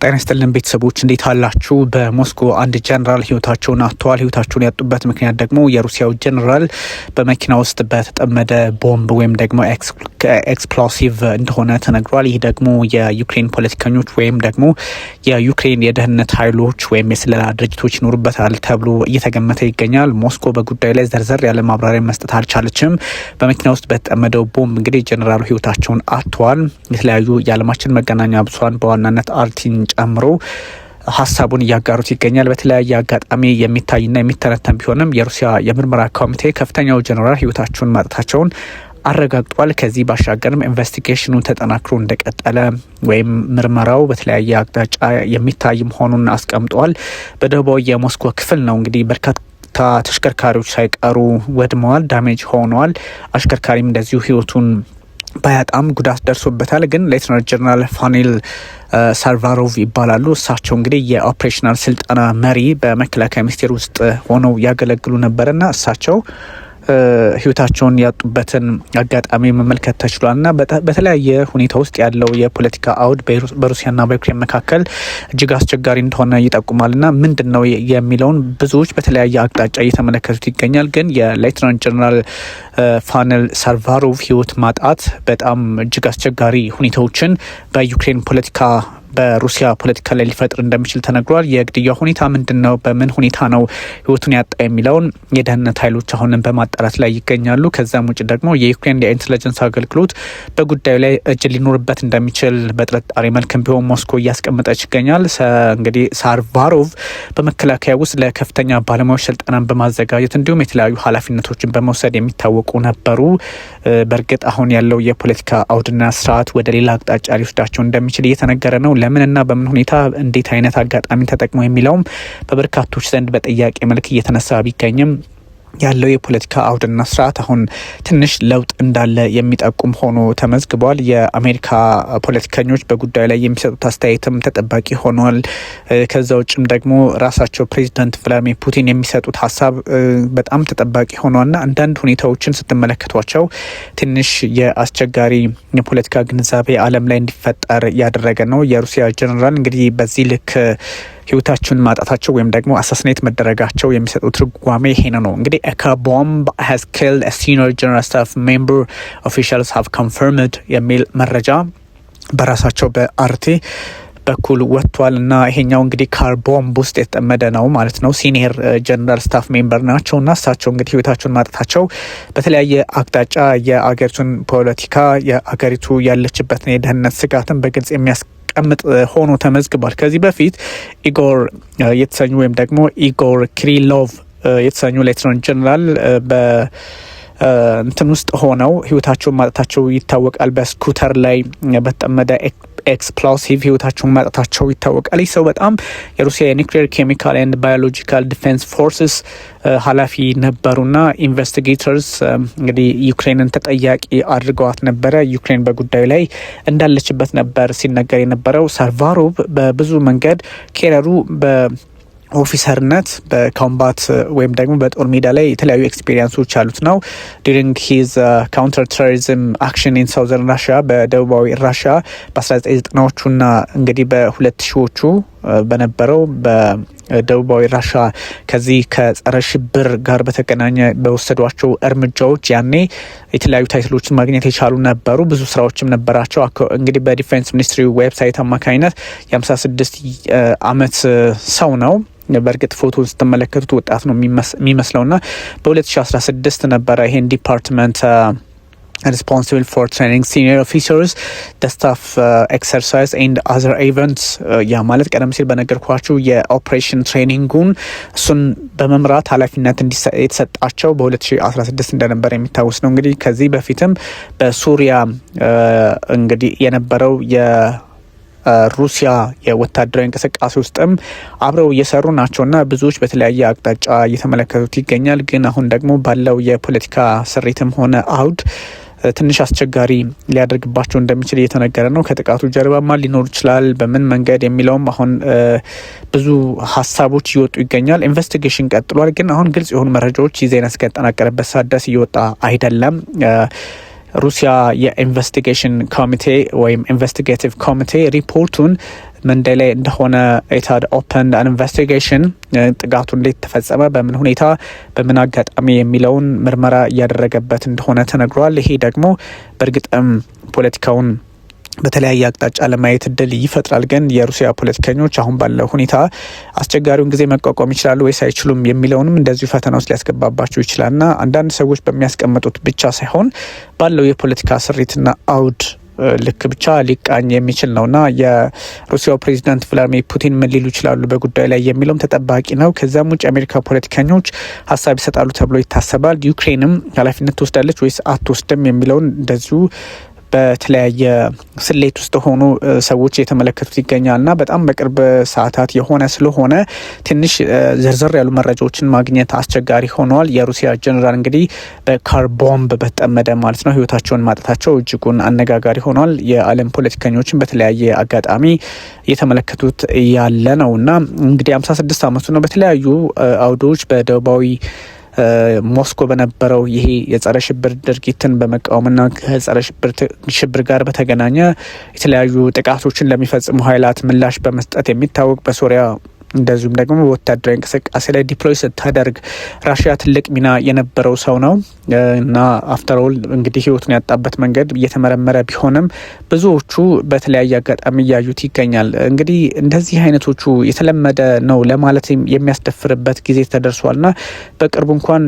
ጤና ይስጥልን ቤተሰቦች እንዴት አላችሁ? በሞስኮ አንድ ጀነራል ህይወታቸውን አጥተዋል። ህይወታቸውን ያጡበት ምክንያት ደግሞ የሩሲያው ጀነራል በመኪና ውስጥ በተጠመደ ቦምብ ወይም ደግሞ ኤክስፕሎሲቭ እንደሆነ ተነግሯል። ይህ ደግሞ የዩክሬን ፖለቲከኞች ወይም ደግሞ የዩክሬን የደህንነት ኃይሎች ወይም የስለላ ድርጅቶች ይኖሩበታል ተብሎ እየተገመተ ይገኛል። ሞስኮ በጉዳዩ ላይ ዘርዘር ያለ ማብራሪያ መስጠት አልቻለችም። በመኪና ውስጥ በተጠመደው ቦምብ እንግዲህ ጀነራሉ ህይወታቸውን አጥተዋል። የተለያዩ የዓለማችን መገናኛ ብዙኃን በዋናነት አርቲን ጨምሮ ሀሳቡን እያጋሩት ይገኛል። በተለያየ አጋጣሚ የሚታይና የሚተነተን ቢሆንም የሩሲያ የምርመራ ኮሚቴ ከፍተኛው ጀነራል ህይወታቸውን ማጣታቸውን አረጋግጧል። ከዚህ ባሻገርም ኢንቨስቲጌሽኑ ተጠናክሮ እንደቀጠለ ወይም ምርመራው በተለያየ አቅጣጫ የሚታይ መሆኑን አስቀምጧል። በደቡባዊ የሞስኮ ክፍል ነው እንግዲህ በርካታ ተሽከርካሪዎች ሳይቀሩ ወድመዋል፣ ዳሜጅ ሆነዋል። አሽከርካሪም እንደዚሁ ህይወቱን ባያጣም ጉዳት ደርሶበታል። ግን ሌተናል ጀነራል ፋኒል ሳርቫሮቭ ይባላሉ። እሳቸው እንግዲህ የኦፕሬሽናል ስልጠና መሪ በመከላከያ ሚኒስቴር ውስጥ ሆነው ያገለግሉ ነበርና እሳቸው ህይወታቸውን ያጡበትን አጋጣሚ መመልከት ተችሏል። ና በተለያየ ሁኔታ ውስጥ ያለው የፖለቲካ አውድ በሩሲያና በዩክሬን መካከል እጅግ አስቸጋሪ እንደሆነ ይጠቁማል። ና ምንድን ነው የሚለውን ብዙዎች በተለያየ አቅጣጫ እየተመለከቱት ይገኛል። ግን የሌተናንት ጀነራል ፋኒል ሳርቫሮቭ ህይወት ማጣት በጣም እጅግ አስቸጋሪ ሁኔታዎችን በዩክሬን ፖለቲካ በሩሲያ ፖለቲካ ላይ ሊፈጥር እንደሚችል ተነግሯል። የግድያ ሁኔታ ምንድን ነው፣ በምን ሁኔታ ነው ህይወቱን ያጣ የሚለውን የደህንነት ኃይሎች አሁንም በማጣራት ላይ ይገኛሉ። ከዛም ውጭ ደግሞ የዩክሬን የኢንቴሊጀንስ አገልግሎት በጉዳዩ ላይ እጅ ሊኖርበት እንደሚችል በጥርጣሬ መልክም ቢሆን ሞስኮ እያስቀመጠች ይገኛል። እንግዲህ ሳርቫሮቭ በመከላከያ ውስጥ ለከፍተኛ ባለሙያዎች ስልጠናን በማዘጋጀት እንዲሁም የተለያዩ ኃላፊነቶችን በመውሰድ የሚታወቁ ነበሩ። በእርግጥ አሁን ያለው የፖለቲካ አውድና ስርዓት ወደ ሌላ አቅጣጫ ሊወስዳቸው እንደሚችል እየተነገረ ነው። ለምንና በምን ሁኔታ እንዴት አይነት አጋጣሚ ተጠቅሞ የሚለውም በበርካቶች ዘንድ በጥያቄ መልክ እየተነሳ ቢገኝም ያለው የፖለቲካ አውድና ስርዓት አሁን ትንሽ ለውጥ እንዳለ የሚጠቁም ሆኖ ተመዝግቧል። የአሜሪካ ፖለቲከኞች በጉዳዩ ላይ የሚሰጡት አስተያየትም ተጠባቂ ሆኗል። ከዛ ውጭም ደግሞ ራሳቸው ፕሬዚዳንት ቭላድሚር ፑቲን የሚሰጡት ሀሳብ በጣም ተጠባቂ ሆኗልና አንዳንድ ሁኔታዎችን ስትመለከቷቸው ትንሽ የአስቸጋሪ የፖለቲካ ግንዛቤ ዓለም ላይ እንዲፈጠር ያደረገ ነው። የሩሲያ ጀነራል እንግዲህ በዚህ ልክ ህይወታቸውን ማጣታቸው ወይም ደግሞ አሳስኔት መደረጋቸው የሚሰጠው ትርጓሜ ይሄን ነው። እንግዲህ a bomb has killed a senior general staff member, officials have confirmed የሚል መረጃ በራሳቸው በአርቲ በኩል ወጥቷል እና ይሄኛው እንግዲህ ካር ቦምብ ውስጥ የተጠመደ ነው ማለት ነው። ሲኒየር ጀነራል ስታፍ ሜምበር ናቸው እና እሳቸው እንግዲህ ህይወታቸውን ማጣታቸው በተለያየ አቅጣጫ የአገሪቱን ፖለቲካ የአገሪቱ ያለችበትን የደህንነት ስጋትን በግልጽ ቀምጥ ሆኖ ተመዝግቧል። ከዚህ በፊት ኢጎር የተሰኙ ወይም ደግሞ ኢጎር ክሪሎቭ የተሰኙ ሌተናንት ጀነራል እንትን ውስጥ ሆነው ህይወታቸውን ማጣታቸው ይታወቃል። በስኩተር ላይ በተጠመደ ኤክስፕሎሲቭ ህይወታቸውን ማጣታቸው ይታወቃል። ይህ ሰው በጣም የሩሲያ የኒውክሌር ኬሚካል ኤንድ ባዮሎጂካል ዲፌንስ ፎርስስ ኃላፊ ነበሩና ኢንቨስቲጌተርስ እንግዲህ ዩክሬንን ተጠያቂ አድርገዋት ነበረ። ዩክሬን በጉዳዩ ላይ እንዳለችበት ነበር ሲነገር የነበረው። ሳርቫሮቭ በብዙ መንገድ ኬረሩ ኦፊሰርነት በኮምባት ወይም ደግሞ በጦር ሜዳ ላይ የተለያዩ ኤክስፔሪንሶች ያሉት ነው። ዲሪንግ ሂዝ ካውንተር ቴሮሪዝም አክሽን ኢን ሳውዘርን ራሽያ በደቡባዊ ራሽያ በ1990ዎቹና እንግዲህ በ2000ዎቹ በነበረው በደቡባዊ ራሻ ከዚህ ከጸረ ሽብር ጋር በተገናኘ በወሰዷቸው እርምጃዎች ያኔ የተለያዩ ታይትሎችን ማግኘት የቻሉ ነበሩ። ብዙ ስራዎችም ነበራቸው። እንግዲህ በዲፌንስ ሚኒስትሪ ዌብሳይት አማካኝነት የ56 ዓመት ሰው ነው። በእርግጥ ፎቶን ስትመለከቱት ወጣት ነው የሚመስለውና በ2016 ነበረ ይሄን ዲፓርትመንት responsible for training senior officers, the staff exercise and other events ያ ማለት ቀደም ሲል በነገርኳችሁ የኦፕሬሽን ትሬኒንጉን እሱን በመምራት ኃላፊነት የተሰጣቸው በ2016 እንደነበር የሚታወስ ነው። እንግዲህ ከዚህ በፊትም በሱሪያ እንግዲህ የነበረው ሩሲያ የወታደራዊ እንቅስቃሴ ውስጥም አብረው እየሰሩ ናቸውና ብዙዎች በተለያየ አቅጣጫ እየተመለከቱት ይገኛል። ግን አሁን ደግሞ ባለው የፖለቲካ ስሪትም ሆነ አውድ ትንሽ አስቸጋሪ ሊያደርግባቸው እንደሚችል እየተነገረ ነው። ከጥቃቱ ጀርባማ ሊኖር ይችላል በምን መንገድ የሚለውም አሁን ብዙ ሀሳቦች እየወጡ ይገኛል። ኢንቨስቲጌሽን ቀጥሏል። ግን አሁን ግልጽ የሆኑ መረጃዎች ዜና እስከተጠናቀረበት ሰዓት ድረስ እየወጣ አይደለም። ሩሲያ የኢንቨስቲጌሽን ኮሚቴ ወይም ኢንቨስቲጌቲቭ ኮሚቴ ሪፖርቱን መንደይ ላይ እንደሆነ ኢታድ ኦፕን አን ኢንቨስቲጌሽን ጥቃቱ እንዴት ተፈጸመ፣ በምን ሁኔታ፣ በምን አጋጣሚ የሚለውን ምርመራ እያደረገበት እንደሆነ ተነግሯል። ይሄ ደግሞ በእርግጥም ፖለቲካውን በተለያየ አቅጣጫ ለማየት እድል ይፈጥራል። ግን የሩሲያ ፖለቲከኞች አሁን ባለው ሁኔታ አስቸጋሪውን ጊዜ መቋቋም ይችላሉ ወይስ አይችሉም የሚለውንም እንደዚሁ ፈተና ውስጥ ሊያስገባባቸው ይችላልና አንዳንድ ሰዎች በሚያስቀምጡት ብቻ ሳይሆን ባለው የፖለቲካ ስሪትና አውድ ልክ ብቻ ሊቃኝ የሚችል ነውና የሩሲያው ፕሬዚዳንት ቭላድሚር ፑቲን ምን ሊሉ ይችላሉ በጉዳዩ ላይ የሚለውም ተጠባቂ ነው። ከዛም ውጭ የአሜሪካ ፖለቲከኞች ሀሳብ ይሰጣሉ ተብሎ ይታሰባል። ዩክሬንም ኃላፊነት ትወስዳለች ወይስ አትወስድም የሚለውን እንደዚሁ በተለያየ ስሌት ውስጥ ሆኑ ሰዎች የተመለከቱት ይገኛልና በጣም በቅርብ ሰዓታት የሆነ ስለሆነ ትንሽ ዘርዘር ያሉ መረጃዎችን ማግኘት አስቸጋሪ ሆኗል። የሩሲያ ጀነራል እንግዲህ በካር ቦምብ በተጠመደ ማለት ነው ህይወታቸውን ማጣታቸው እጅጉን አነጋጋሪ ሆኗል። የዓለም ፖለቲከኞችን በተለያየ አጋጣሚ እየተመለከቱት ያለ ነውና እንግዲህ 56 ዓመቱ ነው። በተለያዩ አውዶች በደቡባዊ ሞስኮ በነበረው ይሄ የጸረ ሽብር ድርጊትን በመቃወምና ከጸረ ሽብር ጋር በተገናኘ የተለያዩ ጥቃቶችን ለሚፈጽሙ ኃይላት ምላሽ በመስጠት የሚታወቅ በሶሪያ እንደዚሁም ደግሞ በወታደራዊ እንቅስቃሴ ላይ ዲፕሎይ ስታደርግ ራሽያ ትልቅ ሚና የነበረው ሰው ነው እና አፍተር ኦል እንግዲህ ህይወቱን ያጣበት መንገድ እየተመረመረ ቢሆንም ብዙዎቹ በተለያየ አጋጣሚ እያዩት ይገኛል። እንግዲህ እንደዚህ አይነቶቹ የተለመደ ነው ለማለት የሚያስደፍርበት ጊዜ ተደርሷልና በቅርቡ እንኳን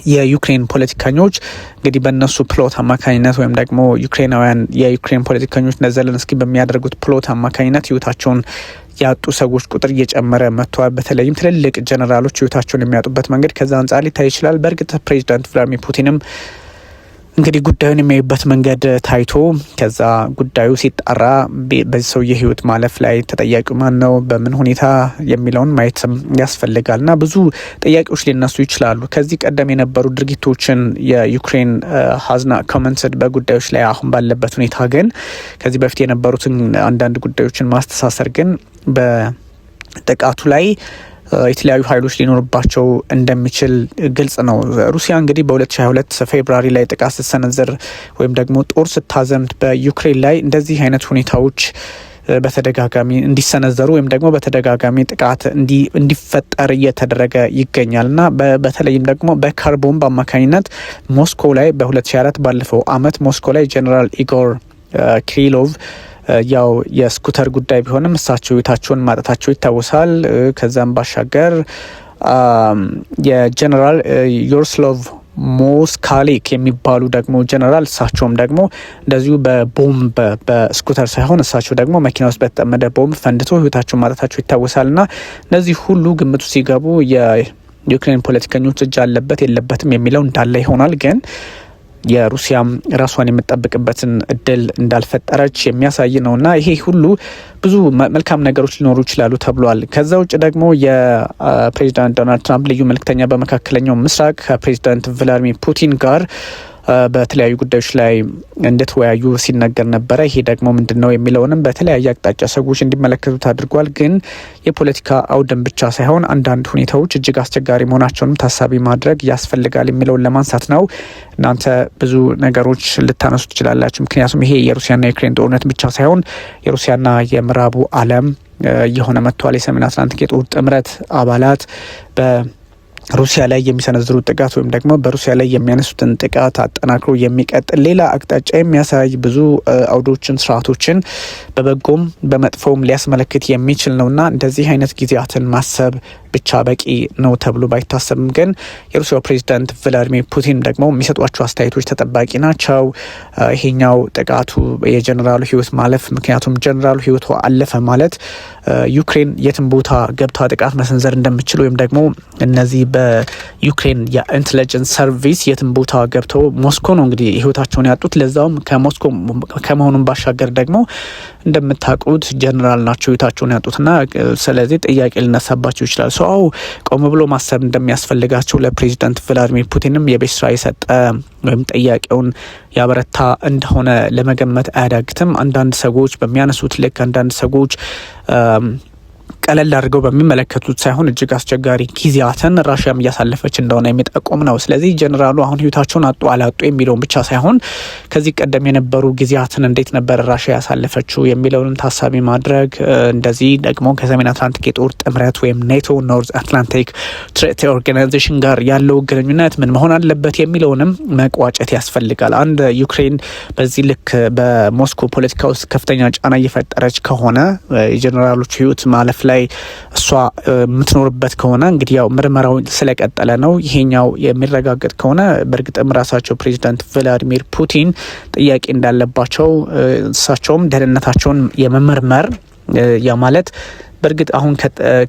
የዩክሬን ፖለቲከኞች እንግዲህ በእነሱ ፕሎት አማካኝነት ወይም ደግሞ ዩክሬናውያን የዩክሬን ፖለቲከኞች ዘለንስኪ በሚያደርጉት ፕሎት አማካኝነት ህይወታቸውን ያጡ ሰዎች ቁጥር እየጨመረ መጥቷል። በተለይም ትልልቅ ጀነራሎች ህይወታቸውን የሚያጡበት መንገድ ከዛ አንጻር ሊታይ ይችላል። በእርግጥ ፕሬዚዳንት ቭላድሚር ፑቲንም እንግዲህ ጉዳዩን የሚያዩበት መንገድ ታይቶ ከዛ ጉዳዩ ሲጣራ በዚህ ሰው የህይወት ማለፍ ላይ ተጠያቂው ማን ነው፣ በምን ሁኔታ የሚለውን ማየትም ያስፈልጋልና ብዙ ጥያቄዎች ሊነሱ ይችላሉ። ከዚህ ቀደም የነበሩ ድርጊቶችን የዩክሬን ሀዝና ኮመንትድ በጉዳዮች ላይ አሁን ባለበት ሁኔታ ግን ከዚህ በፊት የነበሩትን አንዳንድ ጉዳዮችን ማስተሳሰር ግን በጥቃቱ ላይ የተለያዩ ኃይሎች ሊኖርባቸው እንደሚችል ግልጽ ነው። ሩሲያ እንግዲህ በ2022 ፌብሩዋሪ ላይ ጥቃት ስትሰነዝር ወይም ደግሞ ጦር ስታዘምት በዩክሬን ላይ እንደዚህ አይነት ሁኔታዎች በተደጋጋሚ እንዲሰነዘሩ ወይም ደግሞ በተደጋጋሚ ጥቃት እንዲፈጠር እየተደረገ ይገኛልና በተለይም ደግሞ በካር ቦምብ አማካኝነት ሞስኮ ላይ በ2004 ባለፈው አመት ሞስኮ ላይ ጀነራል ኢጎር ክሪሎቭ ያው የስኩተር ጉዳይ ቢሆንም እሳቸው ህይወታቸውን ማጣታቸው ይታወሳል። ከዛም ባሻገር የጀነራል ዮሮስላቭ ሞስካሊክ የሚባሉ ደግሞ ጀነራል እሳቸውም ደግሞ እንደዚሁ በቦምብ በስኩተር ሳይሆን እሳቸው ደግሞ መኪና ውስጥ በተጠመደ ቦምብ ፈንድቶ ህይወታቸውን ማጣታቸው ይታወሳልና እነዚህ ሁሉ ግምቱ ሲገቡ የዩክሬን ፖለቲከኞች እጅ አለበት የለበትም የሚለው እንዳለ ይሆናል። ግን የሩሲያም ራሷን የምትጠብቅበትን እድል እንዳልፈጠረች የሚያሳይ ነውና ይሄ ሁሉ ብዙ መልካም ነገሮች ሊኖሩ ይችላሉ ተብሏል። ከዛ ውጭ ደግሞ የፕሬዚዳንት ዶናልድ ትራምፕ ልዩ መልእክተኛ በመካከለኛው ምስራቅ ከፕሬዚዳንት ቭላድሚር ፑቲን ጋር በተለያዩ ጉዳዮች ላይ እንደተወያዩ ሲነገር ነበረ። ይሄ ደግሞ ምንድነው የሚለውንም በተለያየ አቅጣጫ ሰዎች እንዲመለከቱት አድርጓል። ግን የፖለቲካ አውድን ብቻ ሳይሆን አንዳንድ ሁኔታዎች እጅግ አስቸጋሪ መሆናቸውንም ታሳቢ ማድረግ ያስፈልጋል የሚለውን ለማንሳት ነው። እናንተ ብዙ ነገሮች ልታነሱ ትችላላችሁ። ምክንያቱም ይሄ የሩሲያና የዩክሬን ጦርነት ብቻ ሳይሆን የሩሲያና የምዕራቡ ዓለም የሆነ መጥቷል። የሰሜን አትላንቲክ የጦር ጥምረት አባላት ሩሲያ ላይ የሚሰነዝሩት ጥቃት ወይም ደግሞ በሩሲያ ላይ የሚያነሱትን ጥቃት አጠናክሮ የሚቀጥል ሌላ አቅጣጫ የሚያሳይ ብዙ አውዶችን ስርዓቶችን በበጎም በመጥፎም ሊያስመለክት የሚችል ነውና እንደዚህ አይነት ጊዜያትን ማሰብ ብቻ በቂ ነው ተብሎ ባይታሰብም ግን የሩሲያው ፕሬዚዳንት ቭላድሚር ፑቲን ደግሞ የሚሰጧቸው አስተያየቶች ተጠባቂ ናቸው። ይሄኛው ጥቃቱ የጀነራሉ ህይወት ማለፍ ምክንያቱም ጀነራሉ ህይወቱ አለፈ ማለት ዩክሬን የትም ቦታ ገብታ ጥቃት መሰንዘር እንደምትችል ወይም ደግሞ እነዚህ በዩክሬን የኢንተለጀንስ ሰርቪስ የትም ቦታ ገብተው ሞስኮ ነው እንግዲህ ህይወታቸውን ያጡት። ለዛውም ከሞስኮ ከመሆኑን ባሻገር ደግሞ እንደምታውቁት ጀነራል ናቸው ህይወታቸውን ያጡትና ስለዚህ ጥያቄ ሊነሳባቸው ይችላል። ሰው ቆም ብሎ ማሰብ እንደሚያስፈልጋቸው ለፕሬዚዳንት ቭላድሚር ፑቲንም የቤት ስራ የሰጠ ወይም ጥያቄውን ያበረታ እንደሆነ ለመገመት አያዳግትም። አንዳንድ ሰዎች በሚያነሱት ልክ አንዳንድ ሰዎች ቀለል አድርገው በሚመለከቱት ሳይሆን እጅግ አስቸጋሪ ጊዜያትን ራሽያም እያሳለፈች እንደሆነ የሚጠቁም ነው። ስለዚህ ጀነራሉ አሁን ህይወታቸውን አጡ አላጡ የሚለውን ብቻ ሳይሆን ከዚህ ቀደም የነበሩ ጊዜያትን እንዴት ነበር ራሽያ ያሳለፈችው የሚለውን ታሳቢ ማድረግ እንደዚህ ደግሞ ከሰሜን አትላንቲክ የጦር ጥምረት ወይም ኔቶ ኖርዝ አትላንቲክ ትሪቲ ኦርጋናይዜሽን ጋር ያለው ግንኙነት ምን መሆን አለበት የሚለውንም መቋጨት ያስፈልጋል። አንድ ዩክሬን በዚህ ልክ በሞስኮ ፖለቲካ ውስጥ ከፍተኛ ጫና እየፈጠረች ከሆነ የጀነራሎች ህይወት ማለፍ ላይ እሷ የምትኖርበት ከሆነ እንግዲህ ያው ምርመራው ስለቀጠለ ነው። ይሄኛው የሚረጋገጥ ከሆነ በእርግጥም ራሳቸው ፕሬዚዳንት ቭላዲሚር ፑቲን ጥያቄ እንዳለባቸው እሳቸውም ደህንነታቸውን የመመርመር ያ ማለት በእርግጥ አሁን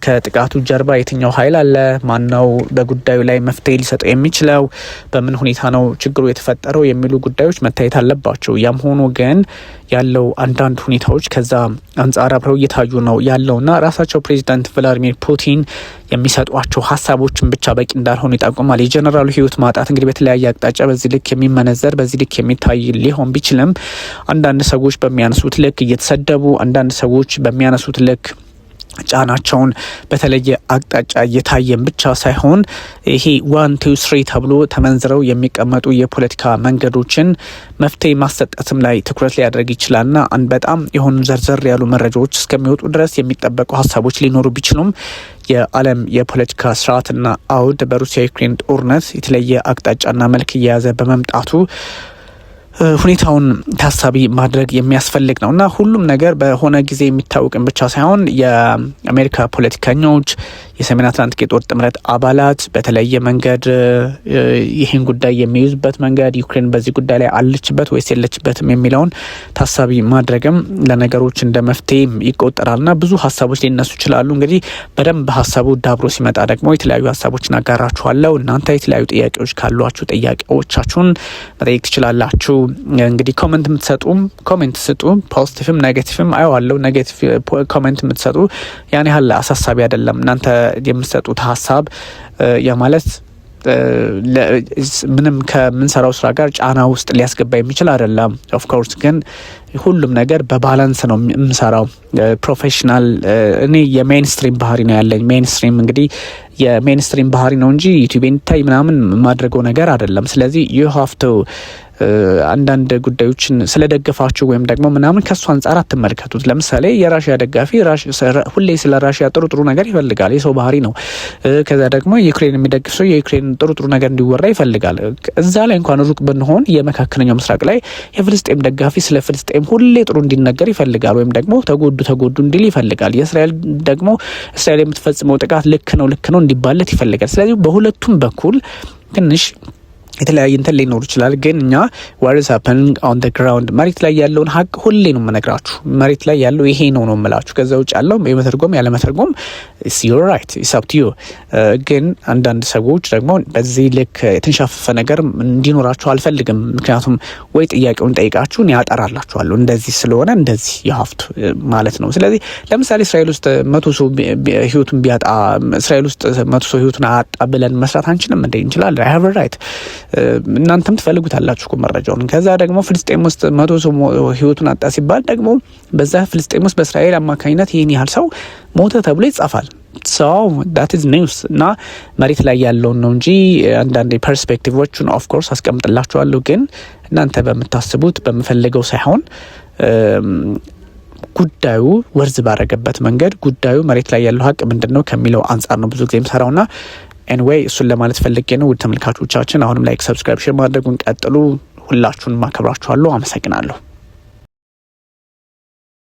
ከጥቃቱ ጀርባ የትኛው ኃይል አለ? ማነው በጉዳዩ ላይ መፍትሄ ሊሰጠው የሚችለው? በምን ሁኔታ ነው ችግሩ የተፈጠረው? የሚሉ ጉዳዮች መታየት አለባቸው። ያም ሆኖ ግን ያለው አንዳንድ ሁኔታዎች ከዛ አንጻር አብረው እየታዩ ነው ያለውና ራሳቸው ፕሬዚዳንት ቭላዲሚር ፑቲን የሚሰጧቸው ሀሳቦችን ብቻ በቂ እንዳልሆኑ ይጠቁማል። የጀነራሉ ህይወት ማጣት እንግዲህ በተለያየ አቅጣጫ በዚህ ልክ የሚመነዘር በዚህ ልክ የሚታይ ሊሆን ቢችልም አንዳንድ ሰዎች በሚያነሱት ልክ እየተሰደቡ፣ አንዳንድ ሰዎች በሚያነሱት ልክ ጫናቸውን በተለየ አቅጣጫ እየታየን ብቻ ሳይሆን ይሄ 1 2 3 ተብሎ ተመንዝረው የሚቀመጡ የፖለቲካ መንገዶችን መፍትሄ ማሰጠትም ላይ ትኩረት ሊያደርግ ይችላልና በጣም የሆኑ ዘርዘር ያሉ መረጃዎች እስከሚወጡ ድረስ የሚጠበቁ ሀሳቦች ሊኖሩ ቢችሉም የዓለም የፖለቲካ ስርዓትና አውድ በሩሲያ ዩክሬን ጦርነት የተለየ አቅጣጫና መልክ እየያዘ በመምጣቱ ሁኔታውን ታሳቢ ማድረግ የሚያስፈልግ ነው እና ሁሉም ነገር በሆነ ጊዜ የሚታወቅን ብቻ ሳይሆን የአሜሪካ ፖለቲከኞች የሰሜን አትላንቲክ የጦር ጥምረት አባላት በተለየ መንገድ ይህን ጉዳይ የሚይዙበት መንገድ ዩክሬን በዚህ ጉዳይ ላይ አለችበት ወይስ የለችበትም የሚለውን ታሳቢ ማድረግም ለነገሮች እንደ መፍትሄ ይቆጠራልና ብዙ ሀሳቦች ሊነሱ ይችላሉ። እንግዲህ በደንብ ሀሳቡ ዳብሮ ሲመጣ ደግሞ የተለያዩ ሀሳቦችን አጋራችኋለሁ። እናንተ የተለያዩ ጥያቄዎች ካሏችሁ ጥያቄዎቻችሁን መጠየቅ ትችላላችሁ። እንግዲህ ኮሜንት የምትሰጡም ኮሜንት ስጡ። ፖዚቲቭም ኔጌቲቭም አየዋለሁ። ኔጌቲቭ ኮሜንት የምትሰጡ ያን ያህል አሳሳቢ አይደለም። እናንተ የምትሰጡት ሀሳብ ማለት ምንም ከምንሰራው ስራ ጋር ጫና ውስጥ ሊያስገባ የሚችል አይደለም። ኦፍ ኮርስ ግን ሁሉም ነገር በባላንስ ነው የምሰራው። ፕሮፌሽናል እኔ የሜንስትሪም ባህሪ ነው ያለኝ። ሜንስትሪም እንግዲህ የሜንስትሪም ባህሪ ነው እንጂ ዩቲዩብ እንታይ ምናምን ማድረገው ነገር አይደለም። ስለዚህ ዩ ሃቭ ቱ አንዳንድ ጉዳዮችን ስለደገፋችሁ ወይም ደግሞ ምናምን ከሱ አንጻር አትመልከቱት። ለምሳሌ የራሽያ ደጋፊ ሁሌ ስለ ራሽያ ጥሩ ጥሩ ነገር ይፈልጋል። የሰው ባህሪ ነው። ከዛ ደግሞ የዩክሬን የሚደግፍ ሰው የዩክሬን ጥሩ ጥሩ ነገር እንዲወራ ይፈልጋል። እዛ ላይ እንኳን ሩቅ ብንሆን የመካከለኛው ምስራቅ ላይ የፍልስጤም ደጋፊ ስለ ፍልስጤም ሁሌ ጥሩ እንዲነገር ይፈልጋል፣ ወይም ደግሞ ተጎዱ እንዲል ይፈልጋል። የእስራኤል ደግሞ እስራኤል የምትፈጽመው ጥቃት ልክ ነው እንዲባለት ይፈልጋል። ስለዚህ በሁለቱም በኩል ትንሽ የተለያየ እንትን ሊኖር ይችላል። ግን እኛ what is happening on the ground መሬት ላይ ያለውን ሀቅ ሁሌ ነው የምነግራችሁ። መሬት ላይ ያለው ይሄ ነው የምላችሁ። ከዛ ውጭ ያለው የመተርጎም ያለ መተርጎም it's your right, it's up to you። ግን አንዳንድ ሰዎች ደግሞ በዚህ ልክ የተንሻፈፈ ነገር እንዲኖራችሁ አልፈልግም። ምክንያቱም ወይ ጥያቄውን ጠይቃችሁን ያጠራላችኋለሁ እንደዚህ ስለሆነ እንደዚህ የሀፍቱ ማለት ነው። ስለዚህ ለምሳሌ እስራኤል ውስጥ 100 ሰው ህይወቱን ቢያጣ እስራኤል ውስጥ 100 ሰው ህይወቱን አጣ ብለን መስራት አንችልም እንዴ? እንችላለን። I have a right። እናንተም ትፈልጉታላችሁ እኮ መረጃውን። ከዛ ደግሞ ፍልስጤም ውስጥ 100 ሰው ህይወቱን አጣ ሲባል ደግሞ በዛ ፍልስጤም ውስጥ በእስራኤል አማካኝነት ይህን ያህል ሰው ሞተ ተብሎ ይጻፋል። so that is news እና መሬት ላይ ያለውን ነው እንጂ አንዳንድ ፐርስፔክቲቮችን ኦፍ ኮርስ አስቀምጥላችኋለሁ። ግን እናንተ በምታስቡት በመፈለገው ሳይሆን ጉዳዩ ወርዝ ባረገበት መንገድ ጉዳዩ መሬት ላይ ያለው ሀቅ ምንድነው ከሚለው አንጻር ነው ብዙ ጊዜ የምሰራውና ኤኒዌይ እሱን ለማለት ፈልጌ ነው። ውድ ተመልካቾቻችን አሁንም ላይክ፣ ሰብስክራይብ፣ ሼር ማድረጉን ቀጥሉ። ሁላችሁንም ማከብራችኋለሁ። አመሰግናለሁ።